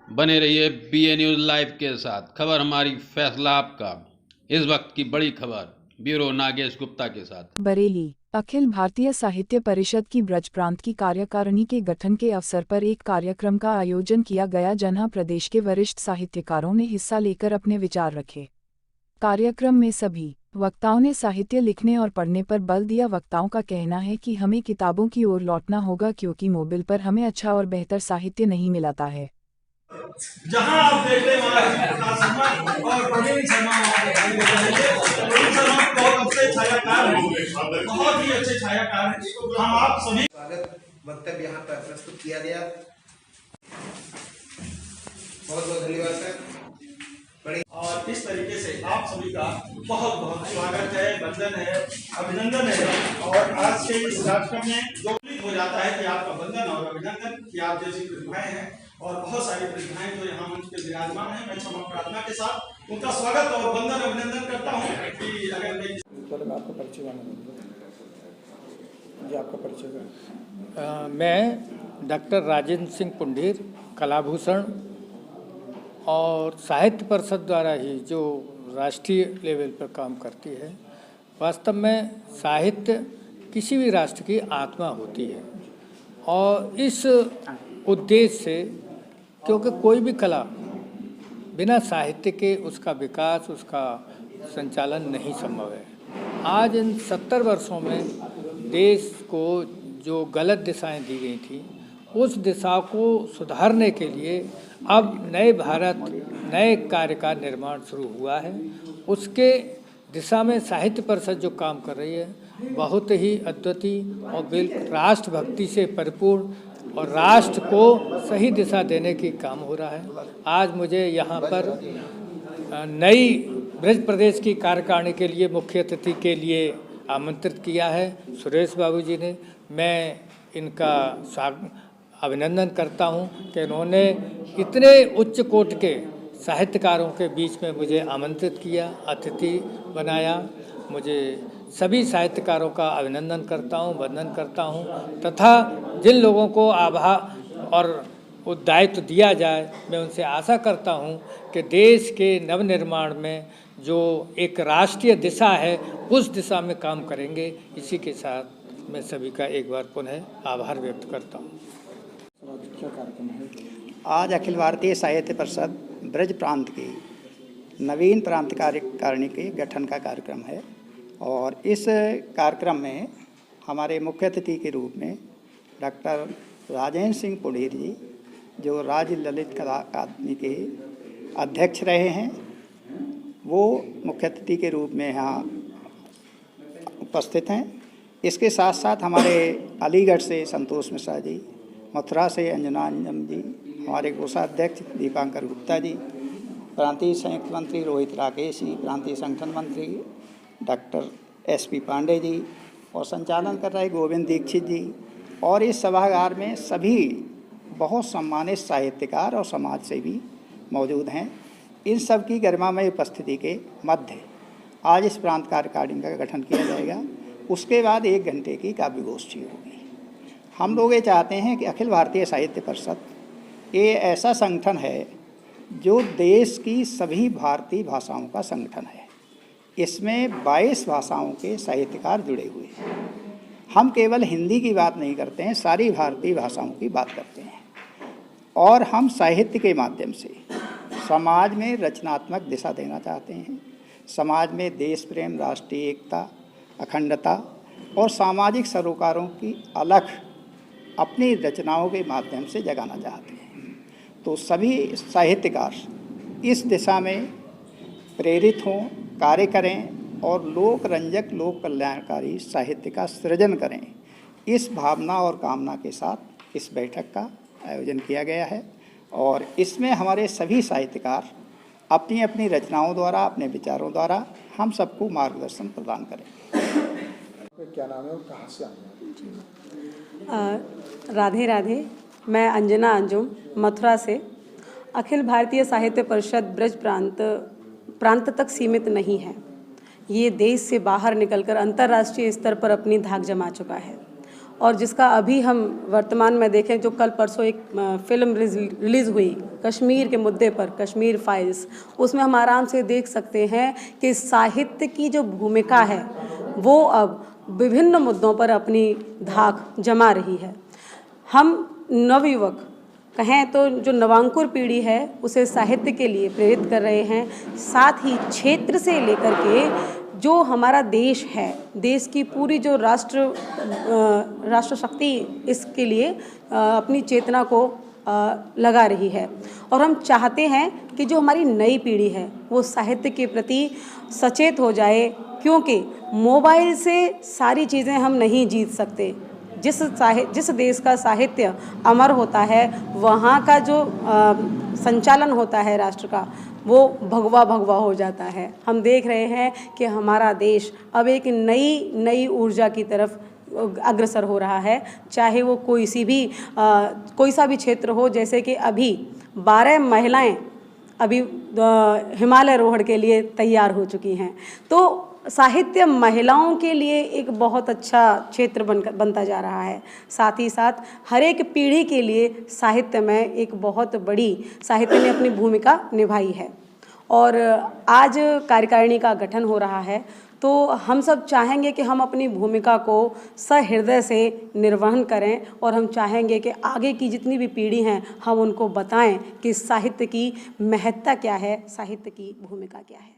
बने रहिए BA news live के साथ। खबर हमारी, फैसला आपका। इस वक्त की बड़ी खबर ब्यूरो नागेश गुप्ता के साथ। बरेली। अखिल भारतीय साहित्य परिषद की ब्रज प्रांत की कार्यकारिणी के गठन के अवसर पर एक कार्यक्रम का आयोजन किया गया, जहां प्रदेश के वरिष्ठ साहित्यकारों ने हिस्सा लेकर अपने विचार रखे। कार्यक्रम में सभी वक्ताओं ने साहित्य लिखने और पढ़ने पर बल दिया। वक्ताओं का कहना है कि हमें किताबों की ओर लौटना होगा, क्योंकि मोबाइल पर हमें अच्छा और बेहतर साहित्य नहीं मिलता है। जहां आप देख रहे हैं और प्रवीण शर्मा बहुत अच्छे छायाकार हैं, बहुत ही अच्छे छायाकार हैं। हम आप सभी स्वागत वक्तव्य यहाँ पर प्रस्तुत किया गया। बहुत बहुत धन्यवाद सर। और इस तरीके से आप सभी का बहुत बहुत स्वागत है, वंदन है, अभिनंदन है। और आज के इस कार्यक्रम में जो हो जाता है कि आपका वंदन और अभिनंदन कि आप जैसी प्रतिभाएं हैं और बहुत सारी प्रतिभाएं जो यहाँ मंच पे विराजमान हैं, मैं क्षमा प्रार्थना के साथ उनका स्वागत और वंदन अभिनंदन करता हूँ कि अगर मैं आपका परिचय आपका परिचय मैं डॉक्टर राजेंद्र सिंह पुंडीर, कलाभूषण और साहित्य परिषद द्वारा ही जो राष्ट्रीय लेवल पर काम करती है। वास्तव में साहित्य किसी भी राष्ट्र की आत्मा होती है और इस उद्देश्य से, क्योंकि कोई भी कला बिना साहित्य के उसका विकास, उसका संचालन नहीं संभव है। आज इन 70 वर्षों में देश को जो गलत दिशाएं दी गई थी, उस दिशा को सुधारने के लिए अब नए भारत, नए कार्य का निर्माण शुरू हुआ है। उसके दिशा में साहित्य परिषद जो काम कर रही है, बहुत ही अद्वितीय और बिल्कुल राष्ट्रभक्ति से परिपूर्ण और राष्ट्र को सही दिशा देने की काम हो रहा है। आज मुझे यहाँ पर नई ब्रज प्रदेश की कार्यकारिणी के लिए मुख्य अतिथि के लिए आमंत्रित किया है सुरेश बाबू जी ने। मैं इनका अभिनंदन करता हूं कि इन्होंने इतने उच्च कोटि के साहित्यकारों के बीच में मुझे आमंत्रित किया, अतिथि बनाया। मुझे सभी साहित्यकारों का अभिनंदन करता हूं, वंदन करता हूं तथा जिन लोगों को आभार और दायित्व दिया जाए, मैं उनसे आशा करता हूं कि देश के नवनिर्माण में जो एक राष्ट्रीय दिशा है, उस दिशा में काम करेंगे। इसी के साथ मैं सभी का एक बार पुनः आभार व्यक्त करता हूं। आज अखिल भारतीय साहित्य परिषद ब्रज प्रांत की नवीन प्रांत कार्यकारिणी के गठन का कार्यक्रम है और इस कार्यक्रम में हमारे मुख्य अतिथि के रूप में डॉक्टर राजेंद्र सिंह पुंडीर जी, जो राज्य ललित कला अकादमी के अध्यक्ष रहे हैं, वो मुख्य अतिथि के रूप में यहाँ उपस्थित हैं। इसके साथ साथ हमारे अलीगढ़ से संतोष मिश्रा जी, मथुरा से अंजना अंजम जी, हमारे कोषाध्यक्ष दीपांकर गुप्ता जी, प्रांतीय संयुक्त मंत्री रोहित राकेश जी, प्रांतीय संगठन मंत्री डॉक्टर SP पांडे जी और संचालन कर रहे गोविंद दीक्षित जी। और इस सभागार में सभी बहुत सम्मानित साहित्यकार और समाज सेवी मौजूद हैं। इन सब की गरिमामय उपस्थिति के मध्य आज इस प्रांत कार्यकारिणी का गठन किया जाएगा। उसके बाद 1 घंटे की काव्य गोष्ठी होगी। हम लोग ये चाहते हैं कि अखिल भारतीय साहित्य परिषद ये ऐसा संगठन है जो देश की सभी भारतीय भाषाओं का संगठन है। इसमें 22 भाषाओं के साहित्यकार जुड़े हुए हैं। हम केवल हिंदी की बात नहीं करते हैं, सारी भारतीय भाषाओं की बात करते हैं और हम साहित्य के माध्यम से समाज में रचनात्मक दिशा देना चाहते हैं। समाज में देश प्रेम, राष्ट्रीय एकता, अखंडता और सामाजिक सरोकारों की अलख अपनी रचनाओं के माध्यम से जगाना चाहते हैं। तो सभी साहित्यकार इस दिशा में प्रेरित हों, कार्य करें और लोक रंजक, लोक कल्याणकारी साहित्य का सृजन करें। इस भावना और कामना के साथ इस बैठक का आयोजन किया गया है और इसमें हमारे सभी साहित्यकार अपनी अपनी रचनाओं द्वारा, अपने विचारों द्वारा हम सबको मार्गदर्शन प्रदान करें। क्या नाम है और कहाँ से आए? राधे राधे। मैं अंजना अंजुम, मथुरा से। अखिल भारतीय साहित्य परिषद ब्रज प्रांत तक सीमित नहीं है। ये देश से बाहर निकलकर अंतर्राष्ट्रीय स्तर पर अपनी धाक जमा चुका है और जिसका अभी हम वर्तमान में देखें, जो कल परसों एक फिल्म रिलीज़ हुई कश्मीर के मुद्दे पर, कश्मीर फाइल्स, उसमें हम आराम से देख सकते हैं कि साहित्य की जो भूमिका है वो अब विभिन्न मुद्दों पर अपनी धाक जमा रही है। हम नवयुवक कहें तो जो नवांकुर पीढ़ी है उसे साहित्य के लिए प्रेरित कर रहे हैं, साथ ही क्षेत्र से लेकर के जो हमारा देश है, देश की पूरी जो राष्ट्र शक्ति इसके लिए अपनी चेतना को लगा रही है। और हम चाहते हैं कि जो हमारी नई पीढ़ी है वो साहित्य के प्रति सचेत हो जाए, क्योंकि मोबाइल से सारी चीज़ें हम नहीं जीत सकते। जिस देश का साहित्य अमर होता है, वहाँ का जो संचालन होता है राष्ट्र का, वो भगवा भगवा हो जाता है। हम देख रहे हैं कि हमारा देश अब एक नई ऊर्जा की तरफ अग्रसर हो रहा है, चाहे वो कोई सा भी क्षेत्र हो। जैसे कि अभी 12 महिलाएं अभी हिमालय आरोहण के लिए तैयार हो चुकी हैं। तो साहित्य महिलाओं के लिए एक बहुत अच्छा क्षेत्र बनता जा रहा है। साथ ही साथ हर एक पीढ़ी के लिए साहित्य में एक बहुत बड़ी साहित्य ने अपनी भूमिका निभाई है। और आज कार्यकारिणी का गठन हो रहा है, तो हम सब चाहेंगे कि हम अपनी भूमिका को सहृदय से निर्वहन करें, और हम चाहेंगे कि आगे की जितनी भी पीढ़ी हैं हम उनको बताएं कि साहित्य की महत्ता क्या है, साहित्य की भूमिका क्या है।